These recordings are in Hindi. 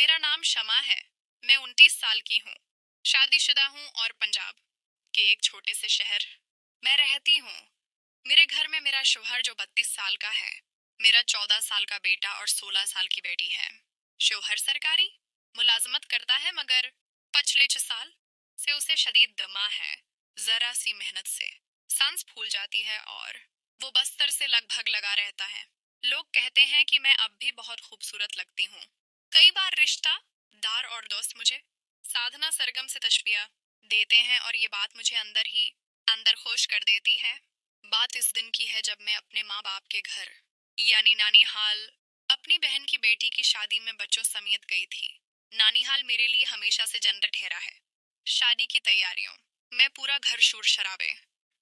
मेरा नाम शमा है। मैं 29 साल की हूँ। शादीशुदा हूँ और पंजाब के एक छोटे से शहर मैं रहती हूँ। मेरे घर में मेरा शौहर जो 32 साल का है, मेरा 14 साल का बेटा और 16 साल की बेटी है। शौहर सरकारी मुलाजमत करता है, मगर पिछले 6 साल से उसे शदीद दमा है। जरा सी मेहनत से सांस फूल जाती है और वो बस्तर से लगभग लगा रहता है। लोग कहते हैं कि मैं अब भी बहुत खूबसूरत लगती हूँ। कई बार रिश्ता दार और दोस्त मुझे साधना सरगम से तशबिया देते हैं और ये बात मुझे अंदर ही अंदर खुश कर देती है। बात इस दिन की है जब मैं अपने माँ बाप के घर यानी नानीहाल अपनी बहन की बेटी की शादी में बच्चों समेत गई थी। नानीहाल मेरे लिए हमेशा से जन्नत ठहरा है। शादी की तैयारियों में पूरा घर शोर शराबे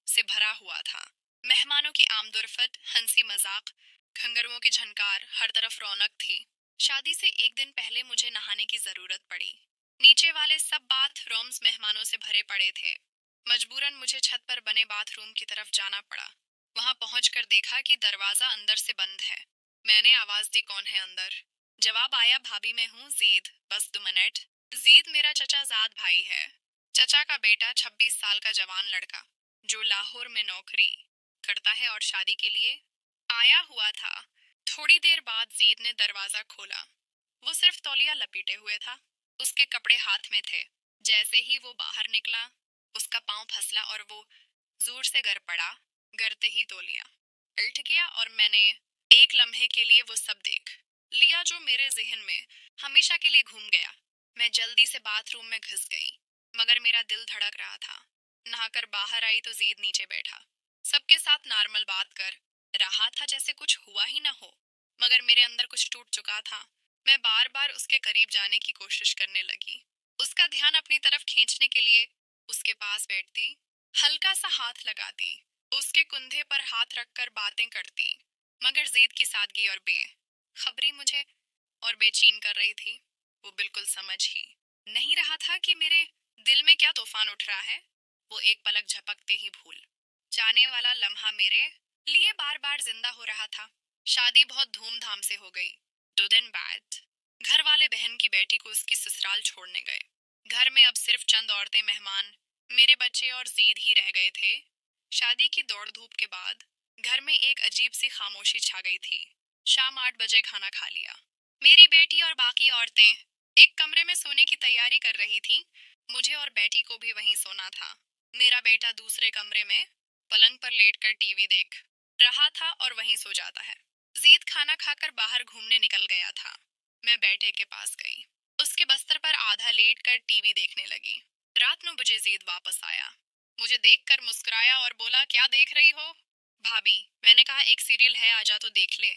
से भरा हुआ था। मेहमानों की आमदोरफत, हंसी मजाक, घंघरुओं की झनकार, हर तरफ रौनक थी। शादी से एक दिन पहले मुझे नहाने की जरूरत पड़ी। नीचे वाले सब बाथरूम्स मेहमानों से भरे पड़े थे। मजबूरन मुझे छत पर बने बाथरूम की तरफ जाना पड़ा। वहां पहुंचकर देखा कि दरवाजा अंदर से बंद है। मैंने आवाज दी, कौन है अंदर? जवाब आया, भाभी मैं हूँ, जीद, बस 2 मिनट। जीद मेरा चचा जाद भाई है। चचा का बेटा 26 साल का जवान लड़का जो लाहौर में नौकरी करता है और शादी के लिए आया हुआ था। थोड़ी देर बाद जीद ने दरवाजा खोला। वो सिर्फ तौलिया लपेटे हुए था। उसके कपड़े हाथ में थे। जैसे ही वो बाहर निकला, उसका पांव फसला और वो जोर से गिर पड़ा। गिरते ही तौलिया उल्ट गया और मैंने एक लम्हे के लिए वो सब देख लिया जो मेरे जहन में हमेशा के लिए घूम गया। मैं जल्दी से बाथरूम में घुस गई, मगर मेरा दिल धड़क रहा था। नहाकर बाहर आई तो जीद नीचे बैठा, सबके साथ नॉर्मल बात कर रहा था, जैसे कुछ हुआ ही ना हो। मगर मेरे अंदर कुछ टूट चुका था। मैं बार बार उसके करीब जाने की कोशिश करने लगी, उसका ध्यान अपनी तरफ खींचने के लिए उसके पास बैठती, हल्का सा हाथ लगाती, उसके कंधे पर हाथ रखकर बातें करती। मगर जीद की सादगी और बेखबरी मुझे और बेचैन कर रही थी। वो बिल्कुल समझ ही नहीं रहा था कि मेरे दिल में क्या तूफान उठ रहा है। वो एक पलक झपकते ही भूल जाने वाला लम्हा मेरे लिए बार बार जिंदा हो रहा था। शादी बहुत धूमधाम से हो गई। 2 दिन बाद घर वाले बहन की बेटी को उसकी ससुराल छोड़ने गए। घर में अब सिर्फ चंद औरतें, मेहमान, मेरे बच्चे और जीद ही रह गए थे। शादी की दौड़ धूप के बाद घर में एक अजीब सी खामोशी छा गई थी। शाम 8 बजे खाना खा लिया। मेरी बेटी और बाकी औरतें एक कमरे में सोने की तैयारी कर रही थीं। मुझे और बेटी को भी वहीं सोना था। मेरा बेटा दूसरे कमरे में पलंग पर लेटकर टीवी देख रहा था और वहीं सो जाता है। जीद खाना खाकर बाहर घूमने निकल गया था। मैं बेटे के पास गई। उसके बस्तर पर आधा लेटकर टीवी देखने लगी। रात 9 बजे जीद वापस आया। मुझे देखकर मुस्कुराया और बोला, क्या देख रही हो? भाभी, मैंने कहा एक सीरियल है, आजा तो देख ले।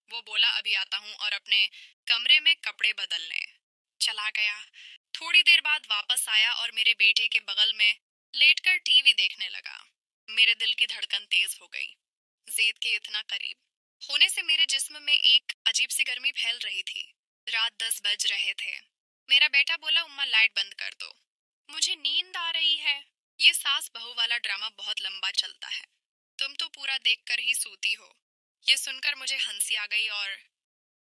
वो बोला, अभी आता हूँ, और अपने कमरे में कपड़े बदलने चला गया। थोड़ी देर बाद वापस आया और मेरे बेटे के बगल में लेटकर टीवी देखने लगा। मेरे दिल की धड़कन तेज हो गई। जीद के इतना करीब होने से मेरे जिस्म में एक अजीब सी गर्मी फैल रही थी। रात 10 बज रहे थे। मेरा बेटा बोला, उम्मा लाइट बंद कर दो, मुझे नींद आ रही है। ये सास बहू वाला ड्रामा बहुत लंबा चलता है, तुम तो पूरा देखकर ही सूती हो। ये सुनकर मुझे हंसी आ गई और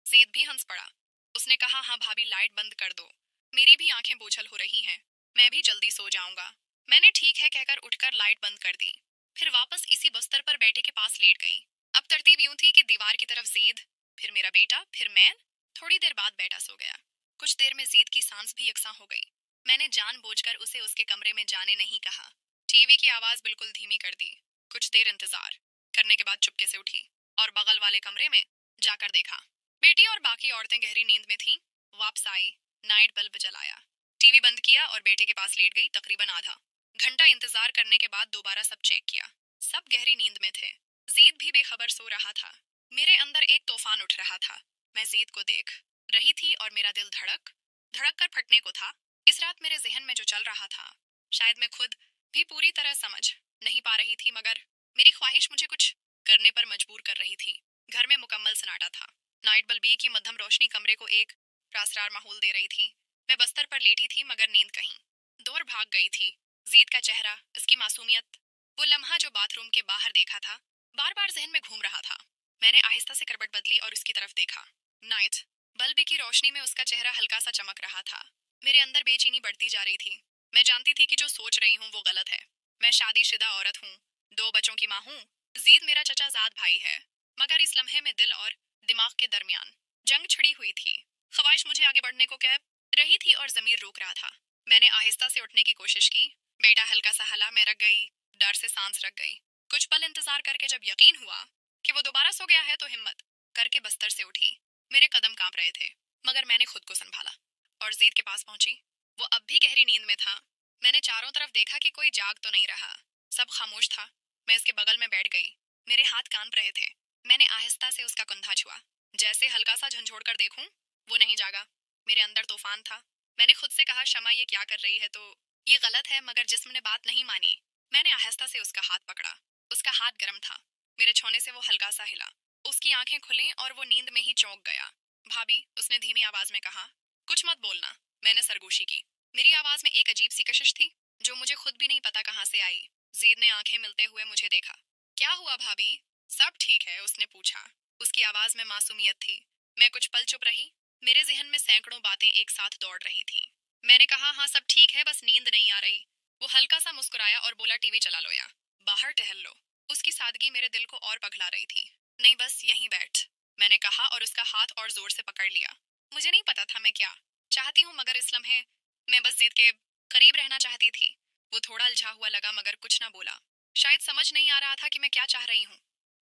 जीद भी हंस पड़ा। उसने कहा, हाँ भाभी, लाइट बंद कर दो, मेरी भी आंखें बोझल हो रही हैं, मैं भी जल्दी सो जाऊंगा। मैंने ठीक है कहकर उठकर लाइट बंद कर दी। फिर वापस इसी बस्तर पर बेटे के पास लेट गई। अब तरतीब यूं थी कि दीवार की तरफ जीद, फिर मेरा बेटा, फिर मैं। थोड़ी देर बाद बेटा सो गया। कुछ देर में जीद की सांस भी यकसा हो गई। मैंने जानबूझकर उसे उसके कमरे में जाने नहीं कहा। टीवी की आवाज बिल्कुल धीमी कर दी। कुछ देर इंतजार करने के बाद चुपके से उठी और बगल वाले कमरे में जाकर देखा। बेटी और बाकी औरतें गहरी नींद में थीं। वापस आई, नाइट बल्ब जलाया, टीवी बंद किया और बेटे के पास लेट गई। तकरीबन आधा घंटा इंतजार करने के बाद दोबारा सब चेक किया। सब गहरी नींद में थे। जीद भी बेखबर सो रहा था। मेरे अंदर एक तूफान उठ रहा था। मैं जीद को देख रही थी और मेरा दिल धड़क धड़क कर फटने को था। इस रात मेरे जहन में जो चल रहा था, शायद मैं खुद भी पूरी तरह समझ नहीं पा रही थी, मगर मेरी ख्वाहिश मुझे कुछ करने पर मजबूर कर रही थी। घर में मुकम्मल सन्नाटा था। नाइट बल्ब की मध्यम रोशनी कमरे को एक रासरार माहौल दे रही थी। मैं बस्तर पर लेटी थी, मगर नींद कहीं दूर भाग गई थी। जीद का चेहरा, उसकी मासूमियत, वो लम्हा जो बाथरूम के बाहर देखा था, बार बार जहन में घूम रहा था। मैंने आहिस्ता से करवट बदली और उसकी तरफ देखा। नाइट बल्ब की रोशनी में उसका चेहरा हल्का सा चमक रहा था। मेरे अंदर बेचैनी बढ़ती जा रही थी। मैं जानती थी कि जो सोच रही हूँ वो गलत है। मैं शादीशुदा औरत हूँ, 2 बच्चों की माँ हूँ। जीद मेरा चचाजाद भाई है। मगर इस लम्हे में दिल और दिमाग के दरमियान जंग छिड़ी हुई थी। ख्वाहिश मुझे आगे बढ़ने को कह रही थी और जमीर रोक रहा था। मैंने आहिस्ता से उठने की कोशिश की। बेटा हल्का सा हला, मैं रख गई। डर से सांस रख गई। कुछ पल इंतजार करके जब यकीन हुआ कि वो दोबारा सो गया है तो हिम्मत करके बस्तर से उठी। मेरे कदम कांप रहे थे, मगर मैंने खुद को संभाला और जीद के पास पहुंची। वो अब भी गहरी नींद में था। मैंने चारों तरफ देखा कि कोई जाग तो नहीं रहा। सब खामोश था। मैं इसके बगल में बैठ गई। मेरे हाथ कांप रहे थे। मैंने आहिस्ता से उसका कंधा छुआ, जैसे हल्का सा झंझोड़ कर देखूं। वो नहीं जागा। मेरे अंदर तूफान था। मैंने खुद से कहा, शमा ये क्या कर रही है? तो ये गलत है, मगर जिस्म ने बात नहीं मानी। मैंने आहिस्ता से उसका हाथ पकड़ा। उसका हाथ गर्म था। मेरे छूने से वो हल्का सा हिला। उसकी आंखें खुली और वो नींद में ही चौंक गया। भाभी, उसने धीमी आवाज में कहा, कुछ मत बोलना। मैंने सरगोशी की। मेरी आवाज में एक अजीब सी कशिश थी, जो मुझे खुद भी नहीं पता कहाँ से आई। जीद ने आंखें मिलते हुए मुझे देखा। क्या हुआ भाभी? सब ठीक है? उसने पूछा। उसकी आवाज में मासूमियत थी। मैं कुछ पल चुप रही। मेरे जहन में सैकड़ों बातें एक साथ दौड़ रही थीं। मैंने कहा, हाँ सब ठीक है, बस नींद नहीं आ रही। वो हल्का सा मुस्कुराया और बोला, टीवी चला लो या बाहर टहल लो। उसकी सादगी मेरे दिल को और पगला रही थी। नहीं, बस यहीं बैठ, मैंने कहा और उसका हाथ और जोर से पकड़ लिया। मुझे नहीं पता था मैं क्या चाहती हूँ, मगर इस लम्हे मैं बस जीत के करीब रहना चाहती थी। वो थोड़ा उलझा हुआ लगा, मगर कुछ ना बोला। शायद समझ नहीं आ रहा था कि मैं क्या चाह रही हूँ।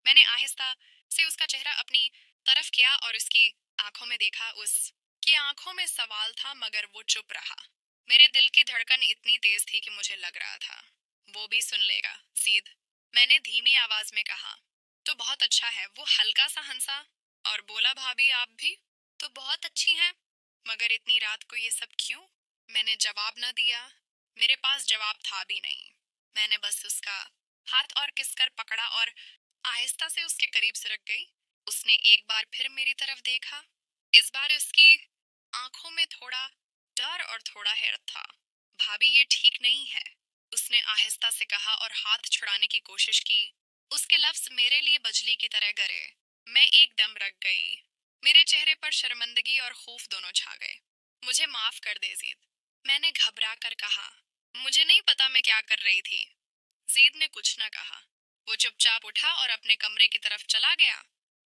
मैंने आहिस्ता से उसका चेहरा अपनी तरफ किया और उसकी आंखों में देखा। उसकी आंखों में सवाल था, मगर वो चुप रहा। मेरे दिल की धड़कन इतनी तेज थी कि मुझे लग रहा था वो भी सुन लेगा। जीद, मैंने धीमी आवाज में कहा। तो बहुत अच्छा है। वो हल्का सा हंसा और बोला, भाभी आप भी तो बहुत अच्छी हैं, मगर इतनी रात को ये सब क्यों? मैंने जवाब न दिया। मेरे पास जवाब था भी नहीं। मैंने बस उसका हाथ और किसकर पकड़ा और आहिस्ता से उसके करीब सरक गई। उसने एक बार फिर मेरी तरफ देखा। इस बार उसकी आंखों में थोड़ा डर और थोड़ा हैरत था। भाभी ये ठीक नहीं है, उसने आहिस्ता से कहा और हाथ छुड़ाने की कोशिश की। उसके लफ्ज मेरे लिए बजली की तरह गरे। मैं एकदम रख गई। मेरे चेहरे पर शर्मिंदगी और खौफ दोनों छा गए। मुझे माफ कर दे जीद, मैंने घबरा कर कहा। मुझे नहीं पता मैं क्या कर रही थी। जीद ने कुछ न कहा। वो चुपचाप उठा और अपने कमरे की तरफ चला गया।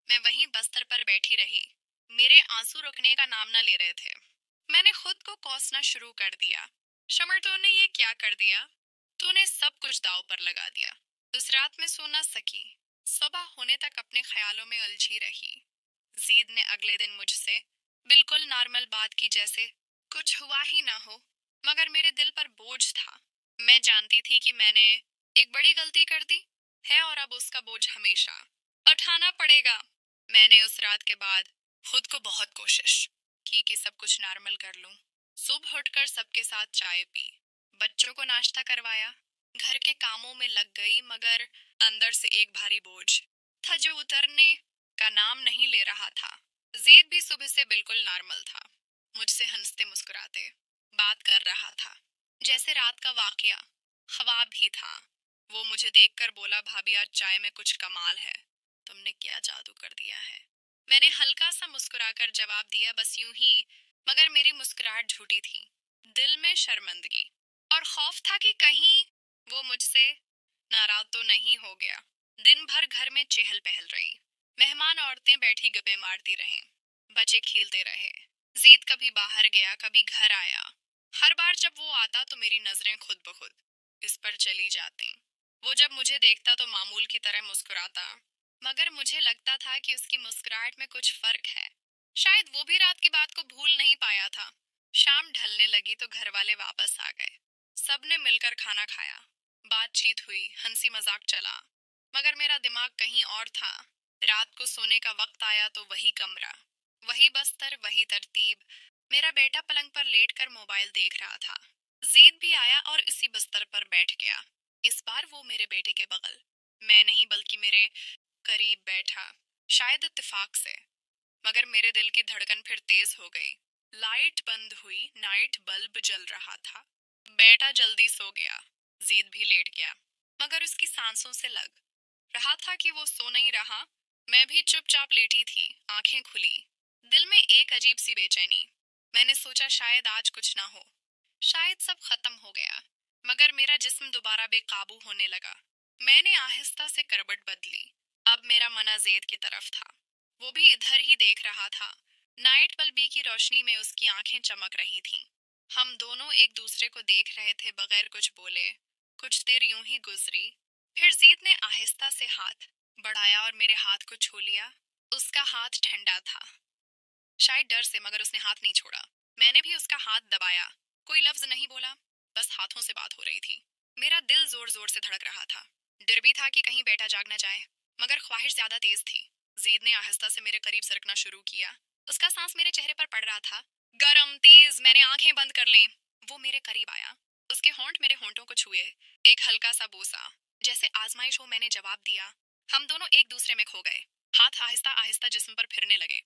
मैं वहीं बस्तर पर बैठी रही। मेरे आंसू रुकने का नाम न ले रहे थे। मैंने खुद को कोसना शुरू कर दिया। शमर, तूने ये क्या कर दिया? तूने सब कुछ दांव पर लगा दिया। उस रात में सो न सकी। सुबह होने तक अपने ख्यालों में उलझी रही। जीद ने अगले दिन मुझसे बिल्कुल नॉर्मल बात की, जैसे कुछ हुआ ही ना हो। मगर मेरे दिल पर बोझ था। मैं जानती थी कि मैंने एक बड़ी गलती कर दी है और अब उसका बोझ हमेशा उठाना पड़ेगा। मैंने उस रात के बाद खुद को बहुत कोशिश की कि सब कुछ नॉर्मल कर लूं। सुबह उठकर सबके साथ चाय पी, बच्चों को नाश्ता करवाया, घर के कामों में लग गई, मगर अंदर से एक भारी बोझ था जो उतरने का नाम नहीं ले रहा था। जेद भी सुबह से बिल्कुल नॉर्मल था। मुझसे हंसते मुस्कुराते बात कर रहा था, जैसे रात का वाकया ख्वाब ही था। वो मुझे देखकर बोला, भाभी आज चाय में कुछ कमाल है। तुमने क्या जादू कर दिया है? मैंने हल्का सा मुस्कुराकर जवाब दिया, बस यूं ही। मगर मेरी मुस्कुराहट झूठी थी। दिल में शर्मिंदगी और खौफ था कि कहीं वो मुझसे नाराज तो नहीं हो गया। दिन भर घर में चहल पहल रही। मेहमान औरतें बैठी गप्पे मारती रहें। बच्चे खेलते रहे। जीद कभी बाहर गया, कभी घर आया। हर बार जब वो आता तो मेरी नजरें खुद ब खुद इस पर चली जाती। वो जब मुझे देखता तो मामूल की तरह मुस्कुराता, मगर मुझे लगता था कि उसकी मुस्कुराहट में कुछ फर्क है। शायद वो भी रात की बात को भूल नहीं पाया था। शाम ढलने लगी तो घर वाले वापस आ गए। सबने मिलकर खाना खाया। बातचीत हुई, हंसी मजाक चला, मगर मेरा दिमाग कहीं और था। रात को सोने का वक्त आया तो वही कमरा, वही बस्तर, वही तरतीब। मेरा बेटा पलंग पर लेटकर मोबाइल देख रहा था। जीद भी आया और इसी बिस्तर पर बैठ गया। इस बार वो मेरे बेटे के बगल, मैं नहीं बल्कि मेरे करीब बैठा। शायद इत्तेफाक से, मगर मेरे दिल की धड़कन फिर तेज हो गई। लाइट बंद हुई, नाइट बल्ब जल रहा था। बेटा जल्दी सो गया। जीद भी लेट गया, मगर उसकी सांसों से लग रहा था कि वो सो नहीं रहा। मैं भी चुपचाप लेटी थी, आंखें खुली। दिल में एक अजीब सी बेचैनी। मैंने सोचा शायद आज कुछ ना हो, शायद सब खत्म हो गया। मगर मेरा जिस्म दोबारा बेकाबू होने लगा। मैंने आहिस्ता से करवट बदली। अब मेरा मना जेद की तरफ था। वो भी इधर ही देख रहा था। नाइट बल्ब की रोशनी में उसकी आंखें चमक रही थीं। हम दोनों एक दूसरे को देख रहे थे बगैर कुछ बोले। कुछ देर यूं ही गुजरी। फिर जीत ने आहिस्ता से हाथ बढ़ाया और मेरे हाथ को छू लिया। उसका हाथ ठंडा था, शायद डर से, मगर उसने हाथ नहीं छोड़ा। मैंने भी उसका हाथ दबाया। कोई लफ्ज नहीं बोला, बस हाथों से बात हो रही थी। मेरा दिल जोर जोर से धड़क रहा था। डर भी था कि कहीं बेटा जाग ना जाए, मगर ख्वाहिश ज्यादा तेज थी। जीद ने आहिस्ता से मेरे करीब सरकना शुरू किया। उसका सांस मेरे चेहरे पर पड़ रहा था, गरम तेज। मैंने आंखें बंद कर लें। वो मेरे करीब आया। उसके होंठ मेरे होंठों को छुए। एक हल्का सा बोसा, जैसे आजमाइश हो। मैंने जवाब दिया। हम दोनों एक दूसरे में खो गए। हाथ आहिस्ता आहिस्ता जिस्म पर फिरने लगे,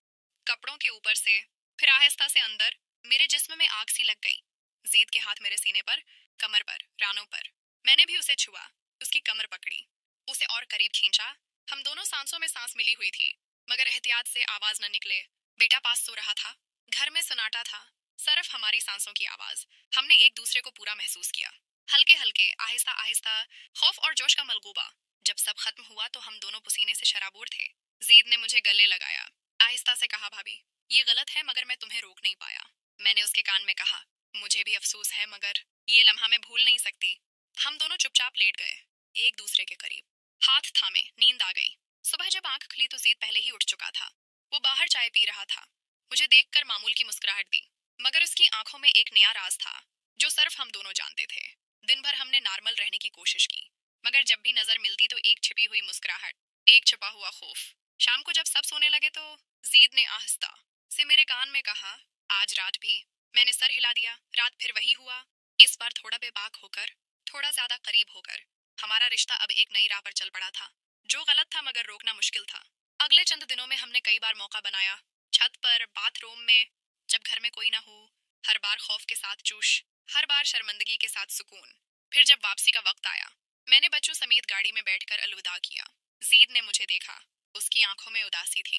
कपड़ों के ऊपर से, फिर आहिस्ता से अंदर। मेरे जिस्म में आग सी लग गई। जीद के हाथ मेरे सीने पर, कमर पर, रानों पर। मैंने भी उसे छुआ, उसकी कमर पकड़ी, उसे और करीब खींचा। हम दोनों सांसों में सांस मिली हुई थी, मगर एहतियात से आवाज न निकले। बेटा पास सो रहा था। घर में सन्नाटा था, सिर्फ हमारी सांसों की आवाज। हमने एक दूसरे को पूरा महसूस किया, हल्के हल्के, आहिस्ता आहिस्ता। खौफ और जोश का मलगूबा। जब सब खत्म हुआ तो हम दोनों पसीने से शराबूर थे। जीद ने मुझे गले लगाया, आहिस्ता से कहा, भाभी ये गलत है, मगर मैं तुम्हें रोक नहीं पाया। मैंने उसके कान में कहा, मुझे भी अफसोस है, मगर ये लम्हा मैं भूल नहीं सकती। हम दोनों चुपचाप लेट गए, एक दूसरे के करीब, हाथ थामे। नींद आ गई। सुबह जब आंख खुली तो जीद पहले ही उठ चुका था। वो बाहर चाय पी रहा था। मुझे देखकर मामूल की मुस्कुराहट दी, मगर उसकी आंखों में एक नया राज था, जो सिर्फ हम दोनों जानते थे। दिन भर हमने नॉर्मल रहने की कोशिश की, मगर जब भी नजर मिलती तो एक छिपी हुई मुस्कुराहट, एक छिपा हुआ खौफ। शाम को जब सब सोने लगे तो जीद ने आहिस्ता से मेरे कान में कहा, आज रात भी। मैंने सर हिला दिया। रात फिर वही हुआ, इस बार थोड़ा बेबाक होकर, थोड़ा ज्यादा करीब होकर। हमारा रिश्ता अब एक नई राह पर चल पड़ा था, जो गलत था मगर रोकना मुश्किल था। अगले चंद दिनों में हमने कई बार मौका बनाया, छत पर, बाथरूम में, जब घर में कोई ना हो। हर बार खौफ के साथ जोश, हर बार शर्मिंदगी के साथ सुकून। फिर जब वापसी का वक्त आया, मैंने बच्चों समेत गाड़ी में बैठकर अलविदा किया। जीद ने मुझे देखा, उसकी आंखों में उदासी थी।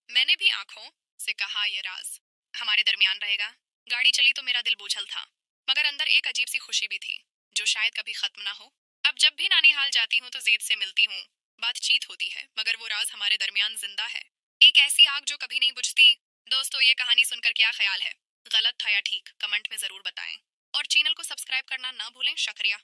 मैंने भी आंखों से कहा, यह राज हमारे दरमियान रहेगा। गाड़ी चली तो मेरा दिल बोझल था, मगर अंदर एक अजीब सी खुशी भी थी, जो शायद कभी खत्म ना हो। अब जब भी नानीहाल जाती हूँ तो जीद से मिलती हूँ। बातचीत होती है, मगर वो राज हमारे दरमियान जिंदा है, एक ऐसी आग जो कभी नहीं बुझती। दोस्तों, ये कहानी सुनकर क्या ख्याल है? गलत था या ठीक, कमेंट में जरूर बताएं। और चैनल को सब्सक्राइब करना ना भूलें। शुक्रिया।